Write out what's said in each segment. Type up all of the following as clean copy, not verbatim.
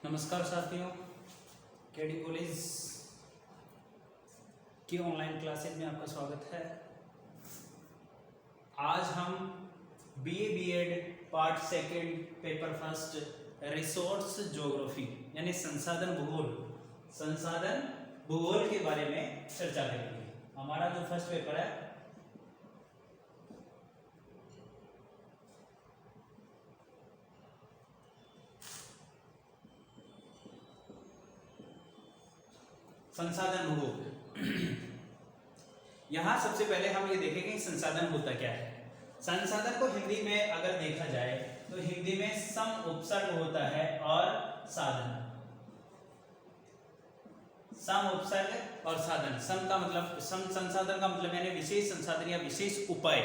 नमस्कार साथियों, KD college की ऑनलाइन क्लासेज में आपका स्वागत है। आज हम BA BEd part second paper first resource geography यानी संसाधन भूगोल के बारे में चर्चा करेंगे। हमारा जो फर्स्ट पेपर है संसाधन भूगोल। यहाँ सबसे पहले हम ये देखेंगे संसाधन होता क्या है। संसाधन को हिंदी में अगर देखा जाए तो हिंदी में सम उपसर्ग होता है और साधन। सम उपसर्ग और साधन। सम का मतलब संसाधन का मतलब यानी विशेष संसाधन या विशेष उपाय,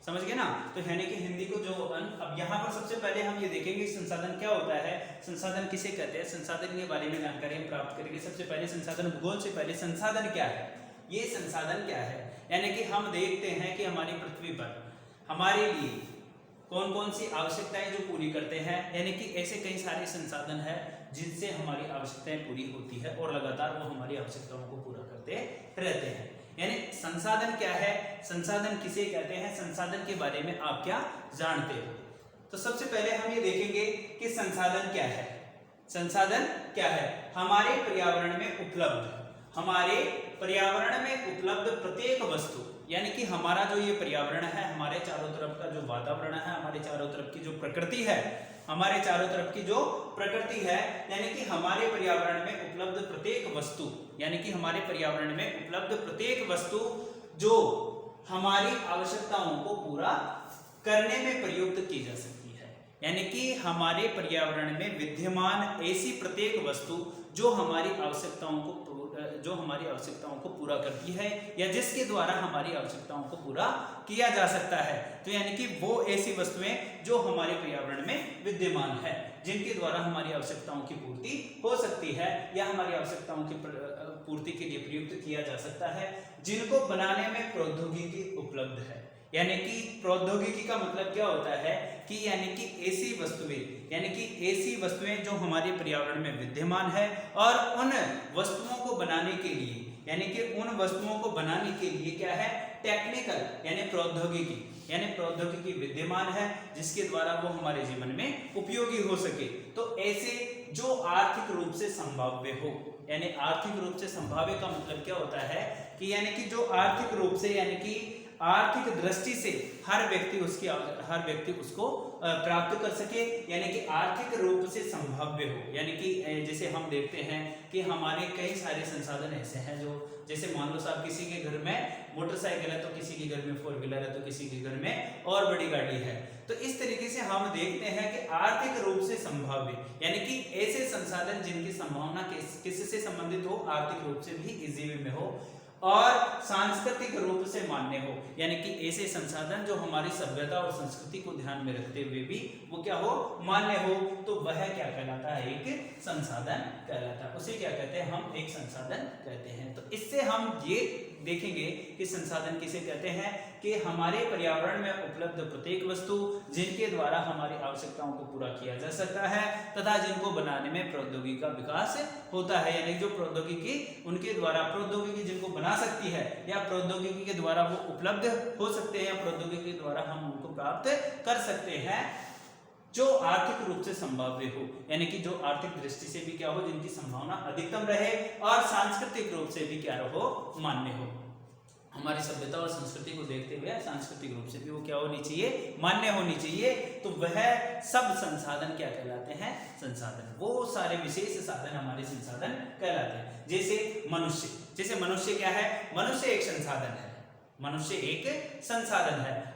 समझ गए ना। तो यानी कि हिंदी को जो अब यहाँ पर सबसे पहले हम ये देखेंगे संसाधन क्या होता है, संसाधन किसे कहते हैं, संसाधन के बारे में जानकारी हम प्राप्त करेंगे। सबसे पहले संसाधन भूगोल से पहले संसाधन क्या है, ये संसाधन क्या है। यानी कि हम देखते हैं कि हमारी पृथ्वी पर हमारे लिए कौन कौन सी आवश्यकताएं जो पूरी करते हैं, यानी कि ऐसे कई सारे संसाधन हैं जिनसे हमारी आवश्यकताएं पूरी होती है और लगातार वो हमारी आवश्यकताओं को पूरा करते रहते हैं। यानी संसाधन क्या है, संसाधन किसे कहते हैं, संसाधन के बारे में आप क्या जानते हो। तो सबसे पहले हम ये देखेंगे कि संसाधन क्या है। संसाधन क्या है, हमारे पर्यावरण में उपलब्ध प्रत्येक वस्तु, यानी कि हमारा जो ये पर्यावरण है, हमारे चारों तरफ का जो वातावरण है, हमारे चारों तरफ की जो प्रकृति है, हमारे चारों तरफ की जो प्रकृति है, यानी कि हमारे पर्यावरण में उपलब्ध प्रत्येक वस्तु, यानी कि हमारे पर्यावरण में उपलब्ध प्रत्येक वस्तु जो हमारी आवश्यकताओं को पूरा करने में प्रयुक्त की जा सकती है। यानी कि हमारे पर्यावरण में विद्यमान ऐसी प्रत्येक वस्तु जो हमारी आवश्यकताओं को पूरा करती है या जिसके द्वारा हमारी आवश्यकताओं को पूरा किया जा सकता है। तो यानी कि वो ऐसी वस्तुएं जो हमारे पर्यावरण में विद्यमान है, जिनके द्वारा हमारी आवश्यकताओं की पूर्ति हो सकती है या हमारी आवश्यकताओं की पूर्ति के लिए प्रयुक्त किया जा सकता है, जिनको बनाने में प्रौद्योगिकी उपलब्ध है। यानी कि प्रौद्योगिकी का मतलब क्या होता है कि यानी कि ऐसी वस्तुएं जो हमारे पर्यावरण में विद्यमान है और उन वस्तुओं को बनाने के लिए, यानी कि उन वस्तुओं को बनाने के लिए क्या है, टेक्निकल यानी प्रौद्योगिकी विद्यमान है जिसके द्वारा वो हमारे जीवन में उपयोगी हो सके। तो ऐसे जो आर्थिक रूप से संभाव्य हो, यानी आर्थिक रूप से संभाव्य का मतलब क्या होता है कि यानी कि जो आर्थिक रूप से, यानी कि आर्थिक दृष्टि से हर व्यक्ति उसको प्राप्त कर सके, यानी कि आर्थिक रूप से संभाव्य हो। यानी कि जैसे हम देखते हैं कि हमारे कई सारे संसाधन ऐसे हैं जो, जैसे मान लो साहब किसी के घर में मोटरसाइकिल है तो किसी के घर में 4 व्हीलर है तो किसी के घर में और बड़ी गाड़ी है। तो इस तरीके से हम देखते हैं कि आर्थिक रूप से संभाव्य, यानी कि ऐसे संसाधन जिनकी संभावना किससे संबंधित हो, आर्थिक रूप से भी इजी वे में हो और सांस्कृतिक रूप से मान्य हो। यानी कि ऐसे संसाधन जो हमारी सभ्यता और संस्कृति को ध्यान में रखते हुए भी वो क्या हो, मान्य हो, तो वह क्या कहलाता है, एक संसाधन कहलाता है। उसे क्या कहते हैं, हम एक संसाधन कहते हैं। तो इससे हम ये देखेंगे कि संसाधन किसे कहते हैं कि हमारे पर्यावरण में उपलब्ध प्रत्येक वस्तु जिनके द्वारा हमारी आवश्यकताओं को पूरा किया जा सकता है तथा जिनको बनाने में प्रौद्योगिकी का विकास होता है। यानी जो प्रौद्योगिकी उनके द्वारा, प्रौद्योगिकी जिनको बना सकती है या प्रौद्योगिकी के द्वारा वो उपलब्ध हो सकते हैं या प्रौद्योगिकी के द्वारा हम उनको प्राप्त कर सकते हैं, जो आर्थिक रूप से संभाव्य हो, यानी कि जो आर्थिक दृष्टि से भी क्या हो, जिनकी संभावना अधिकतम रहे और सांस्कृतिक रूप से भी क्या रहो, मान्य हो। हमारी सभ्यता और संस्कृति को देखते हुए सांस्कृतिक रूप से भी वो क्या होनी चाहिए, मान्य होनी चाहिए। तो वह सब संसाधन क्या कहलाते हैं, संसाधन। वो सारे विशेष साधन हमारे संसाधन कहलाते हैं। जैसे मनुष्य क्या है, मनुष्य एक संसाधन है।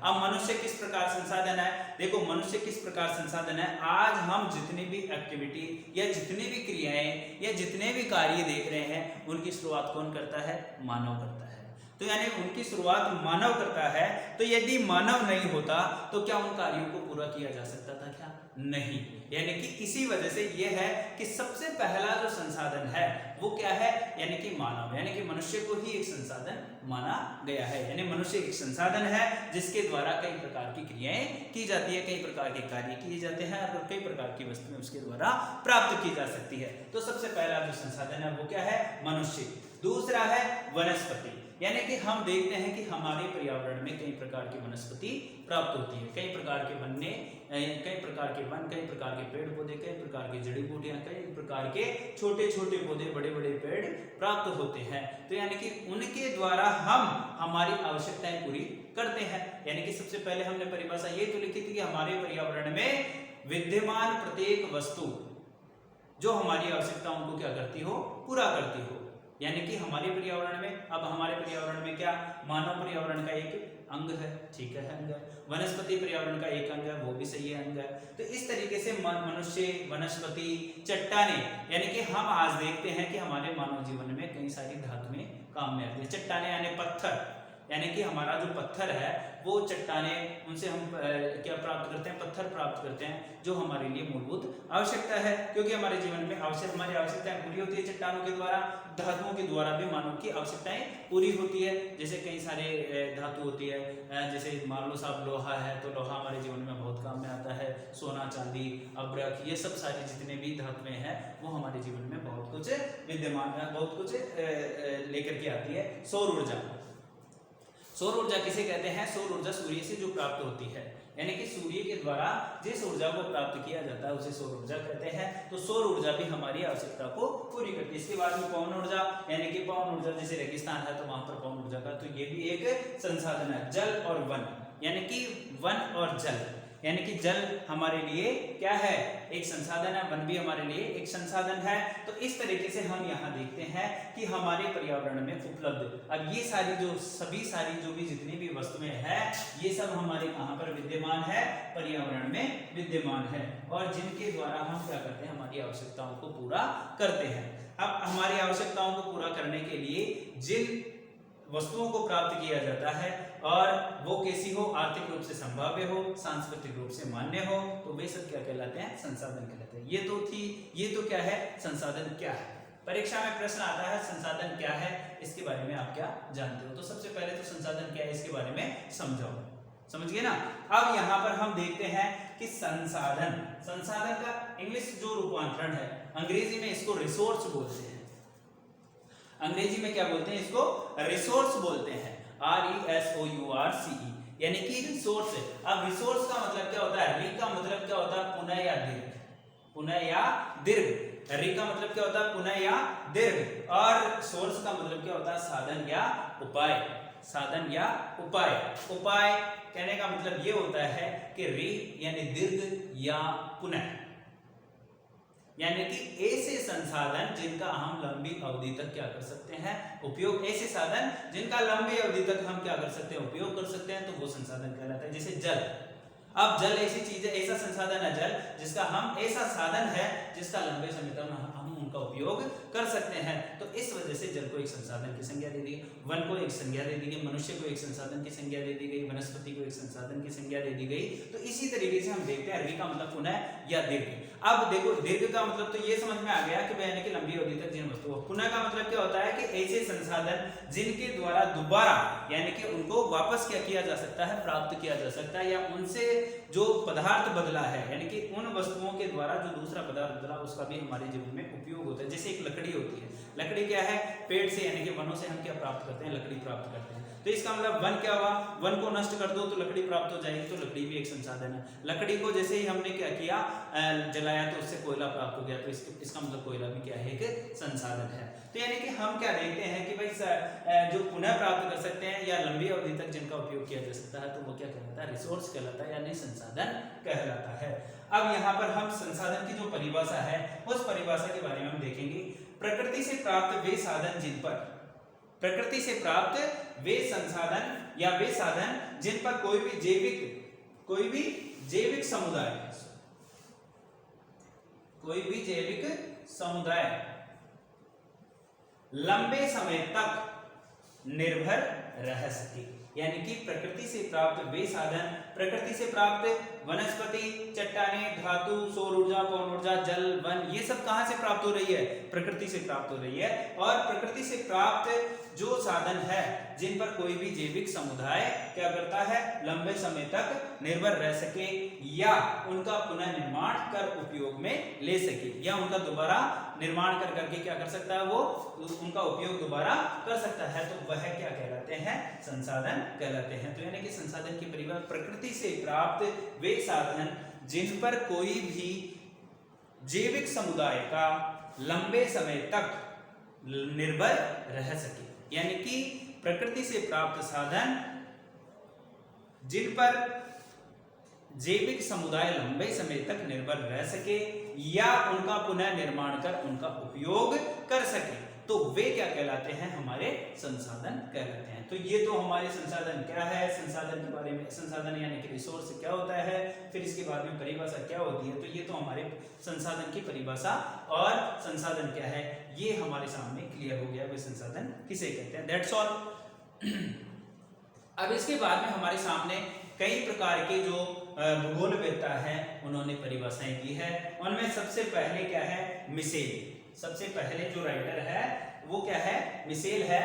अब मनुष्य किस प्रकार संसाधन है, देखो मनुष्य किस प्रकार संसाधन है। आज हम जितनी भी एक्टिविटी या जितनी भी क्रियाएं या जितने भी कार्य देख रहे हैं उनकी शुरुआत कौन करता है, मानव करता है। तो यानी उनकी शुरुआत मानव करता है। तो यदि मानव नहीं होता तो क्या उन कार्यों को पूरा किया जा सकता था, क्या नहीं। यानी कि इसी वजह से ये है कि सबसे पहला जो संसाधन है वो क्या है, यानी कि मानव, यानी कि मनुष्य को ही एक संसाधन माना गया है। यानी मनुष्य एक संसाधन है जिसके द्वारा कई प्रकार की क्रियाएं की जाती है, कई प्रकार के कार्य किए जाते हैं और कई प्रकार की वस्तुएं उसके द्वारा प्राप्त की जा सकती है। तो सबसे पहला जो संसाधन है वो क्या है, मनुष्य। दूसरा है वनस्पति, यानी कि हम देखते हैं कि हमारे पर्यावरण में कई प्रकार की वनस्पति प्राप्त होती है, कई प्रकार के वन, कई प्रकार के पेड़ पौधे, कई प्रकार की जड़ी बूटियां, कई प्रकार के छोटे छोटे पौधे, बड़े बड़े पेड़ प्राप्त होते हैं। तो यानी कि उनके द्वारा हम हमारी आवश्यकताएं पूरी करते हैं। यानी कि सबसे पहले हमने परिभाषा ये तो लिखी थी कि हमारे पर्यावरण में विद्यमान प्रत्येक वस्तु जो हमारी आवश्यकताओं को क्या करती हो, पूरा करती हो। यानी कि हमारे पर्यावरण में, अब हमारे पर्यावरण में क्या, मानव पर्यावरण का एक अंग है, ठीक है, अंग है। वनस्पति पर्यावरण का एक अंग है, वो भी सही है, अंग है। तो इस तरीके से मनुष्य, वनस्पति, चट्टाने, यानी कि हम आज देखते हैं कि हमारे मानव जीवन में कई सारी धातुएं काम में आती है। चट्टाने यानी पत्थर, यानी कि हमारा जो पत्थर है वो चट्टाने, उनसे हम क्या प्राप्त करते हैं, पत्थर प्राप्त करते हैं, जो हमारे लिए मूलभूत आवश्यकता है, क्योंकि हमारे जीवन में हमारी आवश्यकताएं पूरी होती है चट्टानों के द्वारा। धातुओं के द्वारा भी मानव की आवश्यकताएं पूरी होती है। जैसे कई सारे धातु होती है, जैसे मान लो साहब लोहा है, तो लोहा हमारे जीवन में बहुत काम में आता है। सोना, चांदी, अब्रक, ये सब सारी जितने भी धातुएं हैं वो हमारे जीवन में बहुत कुछ विद्यमान है, बहुत कुछ लेकर के आती है। सौर ऊर्जा, सौर ऊर्जा किसे कहते हैं, सौर ऊर्जा सूर्य से जो प्राप्त होती है, यानी कि सूर्य के द्वारा जिस ऊर्जा को प्राप्त किया जाता है उसे सौर ऊर्जा कहते हैं। तो सौर ऊर्जा भी हमारी आवश्यकता को पूरी करती है। इसके बाद में पवन ऊर्जा, यानी कि पवन ऊर्जा, जैसे रेगिस्तान है तो वहां पर पवन ऊर्जा का, तो ये भी एक संसाधन है। जल और वन, यानी कि वन और जल, यानी कि जल हमारे लिए क्या है, एक संसाधन है, वन भी हमारे लिए एक संसाधन है। तो इस तरीके से हम यहाँ देखते हैं कि हमारे पर्यावरण में उपलब्ध, अब ये सारी जो भी जितनी भी वस्तुएं हैं ये सब हमारे कहाँ पर विद्यमान है, पर्यावरण में विद्यमान है, और जिनके द्वारा हम क्या करते हैं, हमारी आवश्यकताओं को पूरा करते हैं। अब हमारी आवश्यकताओं को पूरा करने के लिए जिन वस्तुओं को प्राप्त किया जाता है, और वो कैसी हो, आर्थिक रूप से संभाव्य हो, सांस्कृतिक रूप से मान्य हो, तो वे सब क्या कहलाते हैं, संसाधन कहलाते हैं। ये तो क्या है, संसाधन क्या है। परीक्षा में प्रश्न आता है संसाधन क्या है, इसके बारे में आप क्या जानते हो। तो सबसे पहले तो संसाधन क्या है इसके बारे में समझाओ, समझ गए ना। अब यहाँ पर हम देखते हैं कि संसाधन का इंग्लिश जो रूपांतरण है, अंग्रेजी में इसको रिसोर्स बोलते हैं। अंग्रेजी में क्या बोलते हैं, इसको रिसोर्स बोलते हैं, RESOURCE, यानी कि रिसोर्स। अब रिसोर्स का मतलब क्या होता है, री का मतलब क्या होता है, पुनः या दीर्घ, पुनः या दीर्घ। री का मतलब क्या होता है, पुनः या दीर्घ, और सोर्स का मतलब क्या होता है, साधन या उपाय, साधन या उपाय। उपाय कहने का मतलब ये होता है कि री यानी दीर्घ या पुनः, यानी कि ऐसे संसाधन जिनका हम लंबी अवधि तक क्या कर सकते हैं, उपयोग, ऐसे साधन जिनका लंबी अवधि तक हम क्या कर सकते हैं, उपयोग कर सकते हैं, तो वो संसाधन कहलाता है। जैसे जल, अब जल ऐसी चीज है, ऐसा संसाधन है जल जिसका हम, ऐसा साधन है जिसका लंबे समय तक हम उनका उपयोग कर सकते हैं। तो इस वजह से जल को एक संसाधन की संज्ञा दे दी, वन को एक संज्ञा दे दी गई, मनुष्य को एक संसाधन की संज्ञा दे दी गई, वनस्पति को एक संसाधन की संज्ञा दे दी गई। तो इसी तरीके से हम देखते हैं री का मतलब पुनः या दीर्घ। अब देखो दीर्घ का मतलब तो ये समझ में आ गया कि यानी कि लंबी अवधि तक जिन वस्तुओं, पुनः का मतलब क्या होता है कि ऐसे संसाधन जिनके द्वारा दोबारा यानी कि उनको वापस क्या किया जा सकता है, प्राप्त किया जा सकता है, या उनसे जो पदार्थ बदला है, यानी कि उन वस्तुओं के द्वारा जो दूसरा पदार्थ बदला उसका भी हमारे जीवन में उपयोग होता है। जैसे एक लकड़ी होती है, लकड़ी क्या है, पेड़ से यानी कि वनों से हम क्या प्राप्त करते हैं, लकड़ी प्राप्त करते हैं। तो इसका मतलब वन क्या हुआ, वन को नष्ट कर दो तो लकड़ी प्राप्त हो जाएगी, तो लकड़ी भी एक संसाधन है। लकड़ी को जैसे ही हमने क्या किया, जलाया, तो उससे कोयला प्राप्त हो गया, तो इसका मतलब कोयला भी क्या है, एक संसाधन है। तो यानी कि हम क्या देखते हैं कि भाई जो पुनः प्राप्त कर सकते हैं या लंबी अवधि तक जिनका उपयोग किया जा सकता है, तो वो क्या कहलाता है, रिसोर्स कहलाता है, यानी संसाधन कहलाता है। अब यहाँ पर हम संसाधन की जो परिभाषा है उस परिभाषा के बारे में हम देखेंगे। प्रकृति से प्राप्त वे साधन जिन पर, प्रकृति से प्राप्त वे संसाधन या वे साधन जिन पर कोई भी जैविक समुदाय लंबे समय तक निर्भर रह सके। यानी कि प्रकृति से प्राप्त वे साधन प्रकृति से प्राप्त वनस्पति, चट्टानें, धातु, सौर ऊर्जा, पवन ऊर्जा, जल, वन, ये सब कहां से प्राप्त हो रही है? प्रकृति से प्राप्त हो रही है। और प्रकृति से प्राप्त जो साधन है जिन पर कोई भी जैविक समुदाय क्या करता है? लंबे समय तक निर्भर रह सके या उनका पुनर्निर्माण कर उपयोग में ले सके, या उनका दोबारा निर्माण कर करके क्या कर सकता है? वो उनका उपयोग दोबारा कर सकता है, तो वह क्या कहलाते हैं? संसाधन कहलाते हैं। तो यानी कि संसाधन की परिभाषा प्रकृति से प्राप्त वे साधन जिन पर कोई भी जैविक समुदाय का लंबे समय तक निर्भर रह सके, यानी कि प्रकृति से प्राप्त साधन जिन पर जैविक समुदाय लंबे समय तक निर्भर रह सके या उनका पुनर्निर्माण कर उनका उपयोग कर सके, तो वे क्या कहलाते हैं? हमारे संसाधन कहलाते हैं। तो ये तो हमारे संसाधन क्या है, संसाधन के बारे में, संसाधन यानी कि रिसोर्स क्या होता है, फिर इसके बाद में परिभाषा क्या होती है। तो ये तो हमारे संसाधन की परिभाषा और संसाधन क्या है ये हमारे सामने क्लियर हो गया, वे संसाधन किसे कहते हैं। That's all. अब इसके बाद में हमारे सामने कई प्रकार के जो भूगोलवेत्ता हैं उन्होंने परिभाषाएं की है। उनमें सबसे पहले क्या है? मिशेल। सबसे पहले जो राइटर है वो क्या है? मिशेल है।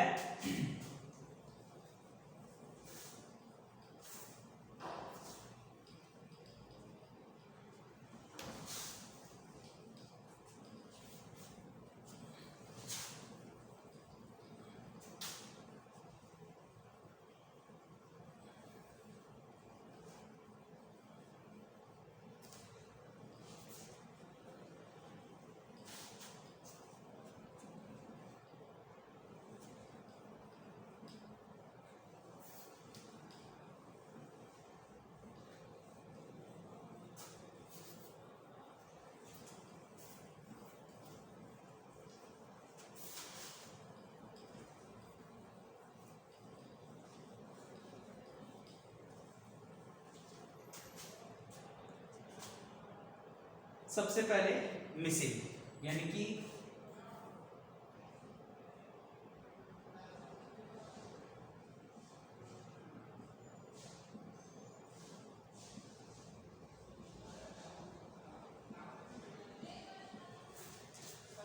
सबसे पहले मिशेल, यानी कि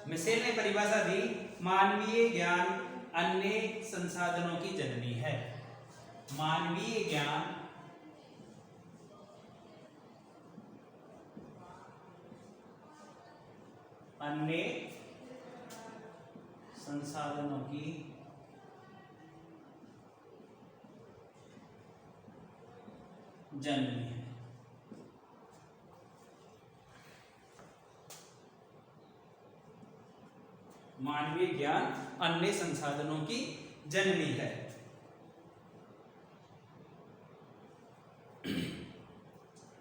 मिशेल ने परिभाषा दी, मानवीय ज्ञान अन्य संसाधनों की जननी है। मानवीय ज्ञान अन्य संसाधनों की जननी है। मानवीय ज्ञान अन्य संसाधनों की जननी है।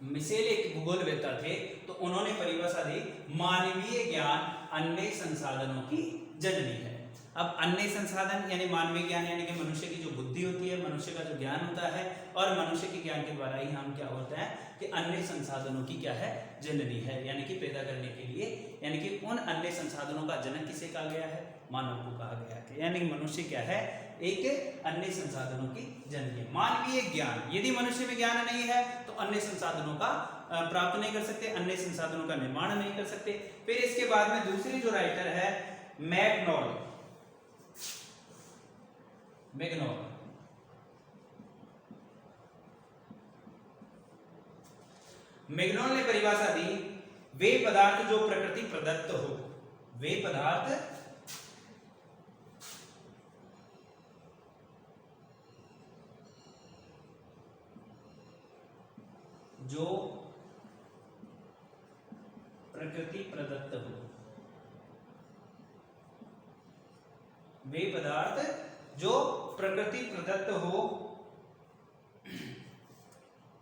मिशेल एक भूगोलवेत्ता थे, तो उन्होंने परिभाषा दी, मानवीय ज्ञान अन्य संसाधनों की जननी है। अब अन्य संसाधन यानी मानवीय ज्ञान यानी कि मनुष्य की जो बुद्धि होती है, मनुष्य का जो ज्ञान होता है, और मनुष्य के ज्ञान के द्वारा ही हम क्या होता है कि अन्य संसाधनों की क्या है? जननी है, यानी कि पैदा करने के लिए, यानी कि उन अन्य संसाधनों का जनक किसे कहा गया है? मानव को कहा गया है। यानी मनुष्य क्या है? एक अन्य संसाधनों की जननी है। मानवीय ज्ञान, यदि मनुष्य में ज्ञान नहीं है तो अन्य संसाधनों का प्राप्त नहीं कर सकते, अन्य संसाधनों का निर्माण नहीं कर सकते। फिर इसके बाद में दूसरी जो राइटर है मैग्नॉल। मैग्नॉल ने परिभाषा दी, वे पदार्थ जो प्रकृति प्रदत्त हो, वे पदार्थ जो प्रकृति प्रदत्त हो, वे पदार्थ जो प्रकृति प्रदत्त हो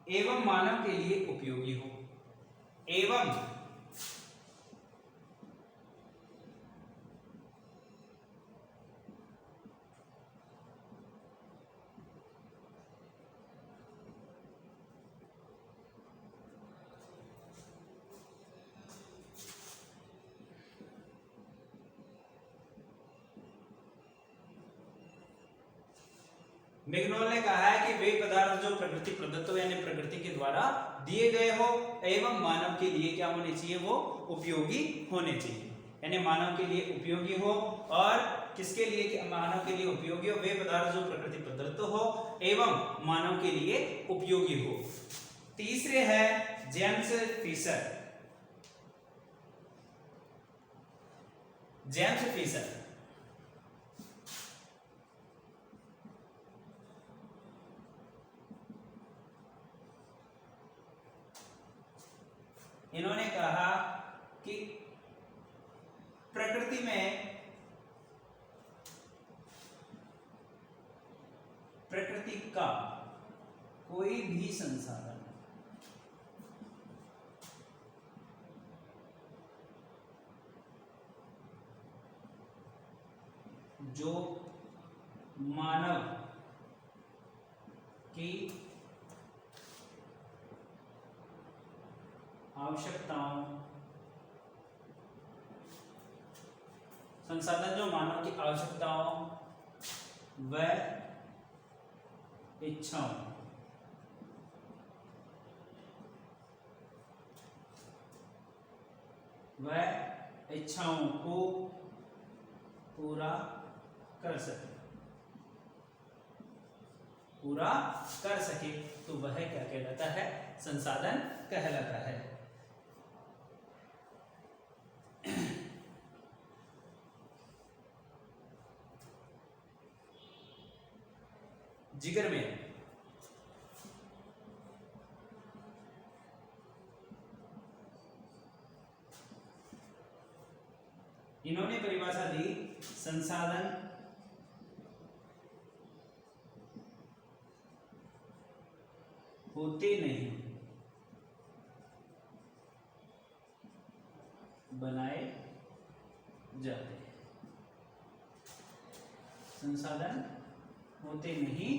एवं मानव के लिए उपयोगी हो, एवं मैग्नोल ने कहा है कि वे पदार्थ जो प्रकृति प्रदत्त हो यानी प्रकृति के द्वारा दिए गए हो एवं मानव के लिए क्या होने चाहिए, वो उपयोगी होने चाहिए, यानी मानव के लिए उपयोगी हो। और किसके लिए कि मानव के लिए उपयोगी हो, वे पदार्थ जो प्रकृति प्रदत्त हो एवं मानव के लिए उपयोगी हो। तीसरे है जेम्स फिशर। जेम्स फिशर इन्होंने कहा कि प्रकृति में प्रकृति का कोई भी संसाधन जो मानव की आवश्यकताओं संसाधन जो मानव की आवश्यकताओं व इच्छाओं को पूरा कर सके तो वह क्या कहलाता है, संसाधन कहलाता है। जिगर में इन्होंने परिभाषा दी, संसाधन होते नहीं बनाए जाते हैं। संसाधन होते नहीं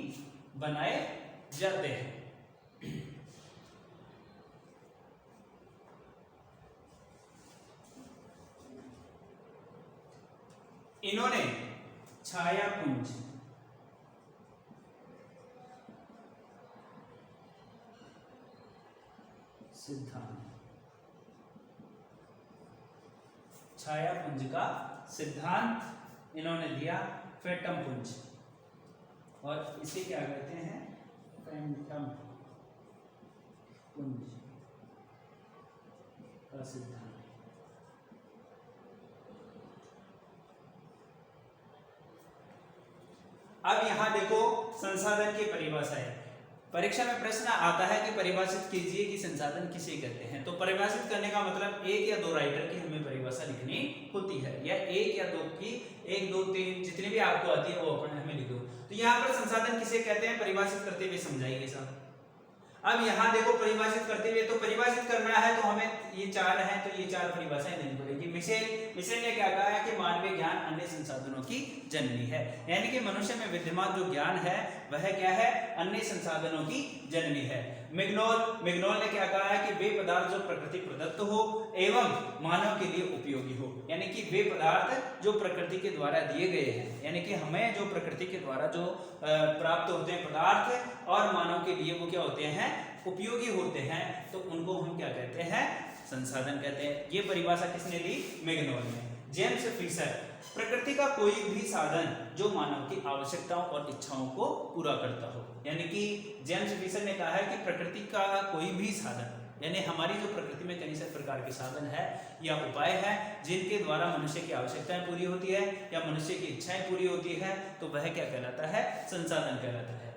बनाए जाते हैं। इन्होंने छायापुंज सिद्धांत, छायापुंज का सिद्धांत इन्होंने दिया, फैंटम पुंज, और इसे क्या कहते हैं, फैंटम पुंज का सिद्धांत। अब यहां देखो संसाधन की परिभाषा है। परीक्षा में प्रश्न आता है कि परिभाषित कीजिए कि संसाधन किसे कहते हैं। तो परिभाषित करने का मतलब एक या दो राइटर की हमें परिभाषा लिखनी होती है, या एक या दो की, एक दो तीन जितनी भी आपको आती है वो अपन हमें लिखो। तो यहाँ पर संसाधन किसे कहते हैं परिभाषित करते हुए समझाइए साहब। अब यहाँ देखो परिभाषित करते हुए, तो परिभाषित करना है तो हमें ये चार है, तो ये चार परिभाषाएं देनी पड़ेगी। मिशेल ने क्या कहा है कि मानवीय ज्ञान अन्य संसाधनों की जननी है, यानी कि मनुष्य में विद्यमान जो ज्ञान है वह क्या है, अन्य संसाधनों की जननी है। मैग्नोल ने क्या कहा है कि वे पदार्थ जो प्रकृति प्रदत्त हो एवं मानव के लिए उपयोगी हो, यानी कि वे पदार्थ जो प्रकृति के द्वारा दिए गए हैं, यानी कि हमें जो प्रकृति के द्वारा जो प्राप्त होते हैं पदार्थ और मानव के लिए वो क्या होते हैं, उपयोगी होते हैं, तो उनको हम क्या कहते हैं, संसाधन कहते हैं। ये परिभाषा किसने दी, मैग्नोल ने। जेम्स फिशर, प्रकृति का कोई भी साधन जो मानव की आवश्यकताओं और इच्छाओं को पूरा करता हो, यानी कि जेम्स फिशर ने कहा है कि प्रकृति का कोई भी साधन, यानी हमारी जो प्रकृति में कई सारे प्रकार के साधन है या उपाय है जिनके द्वारा मनुष्य की आवश्यकताएं पूरी होती है या मनुष्य की इच्छाएं पूरी होती है, तो वह क्या कहलाता है, संसाधन कहलाता है।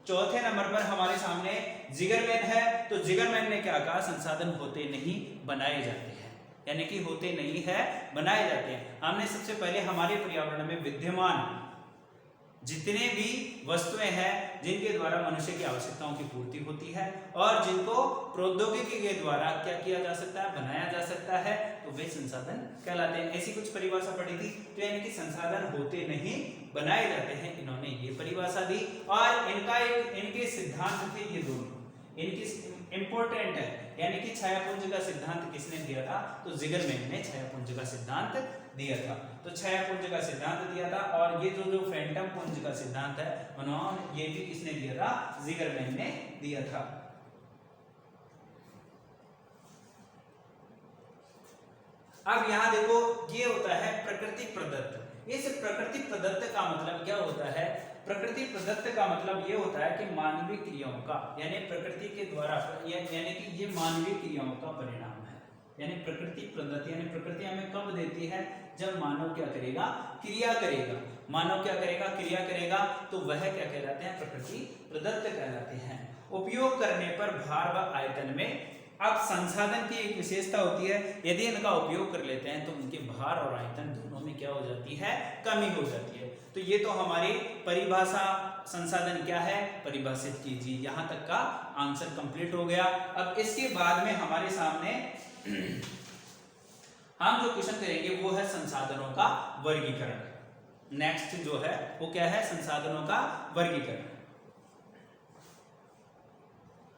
चौथे नंबर पर हमारे सामने जिगरमैन है। तो जिगरमैन ने क्या कहा, संसाधन होते नहीं बनाए जाते हैं, यानी कि होते नहीं है बनाए जाते हैं। हमने सबसे पहले हमारे पर्यावरण में विद्यमान जितने भी वस्तुएं हैं जिनके द्वारा मनुष्य की आवश्यकताओं की पूर्ति होती है और जिनको प्रौद्योगिकी के द्वारा क्या किया जा सकता है, बनाया जा सकता है, तो वे संसाधन कहलाते हैं। ऐसी कुछ परिभाषा पढ़ी थी, तो यानी कि संसाधन होते नहीं बनाए जाते हैं, इन्होंने ये परिभाषा दी। और इनके सिद्धांत थे ये दोनों, इंपॉर्टेंट है, यानी कि छायापुंज का सिद्धांत किसने दिया था? तो जिगरमैन ने छायापुंज का सिद्धांत दिया था। तो छायापुंज का सिद्धांत दिया था, और ये जो फैंटम पुंज का सिद्धांत है उन्होंने ये भी किसने दिया था? जिगरमैन ने दिया था। अब यहां देखो, ये होता है प्रकृति प्रदत्त। इस प्रकृति प्रदत्त का मतलब क्या होता है? प्रकृति प्रदत्त का मतलब ये होता है कि मानवीय क्रियाओं का, यानी प्रकृति के द्वारा, यानी कि ये मानवीय क्रियाओं का परिणाम है। यानी प्रकृति प्रदत्त, यानी प्रकृति हमें कब देती है? जब मानव क्या करेगा? क्रिया करेगा। मानव क्या करेगा? क्रिया करेगा, तो वह क्या कहलाते हैं? प्रकृति प्रदत्त कहलाते हैं। उपयोग करने पर भार व आयतन में, अब संसाधन की एक विशेषता होती है, यदि इनका उपयोग कर लेते हैं तो उनके भार और आयतन दोनों में क्या हो जाती है? कमी हो जाती है। तो ये तो हमारी परिभाषा, संसाधन क्या है परिभाषित कीजिए। यहां तक का आंसर कंप्लीट हो गया। अब इसके बाद में हमारे सामने हम जो क्वेश्चन करेंगे वो है संसाधनों का वर्गीकरण। नेक्स्ट जो है वो क्या है? संसाधनों का वर्गीकरण।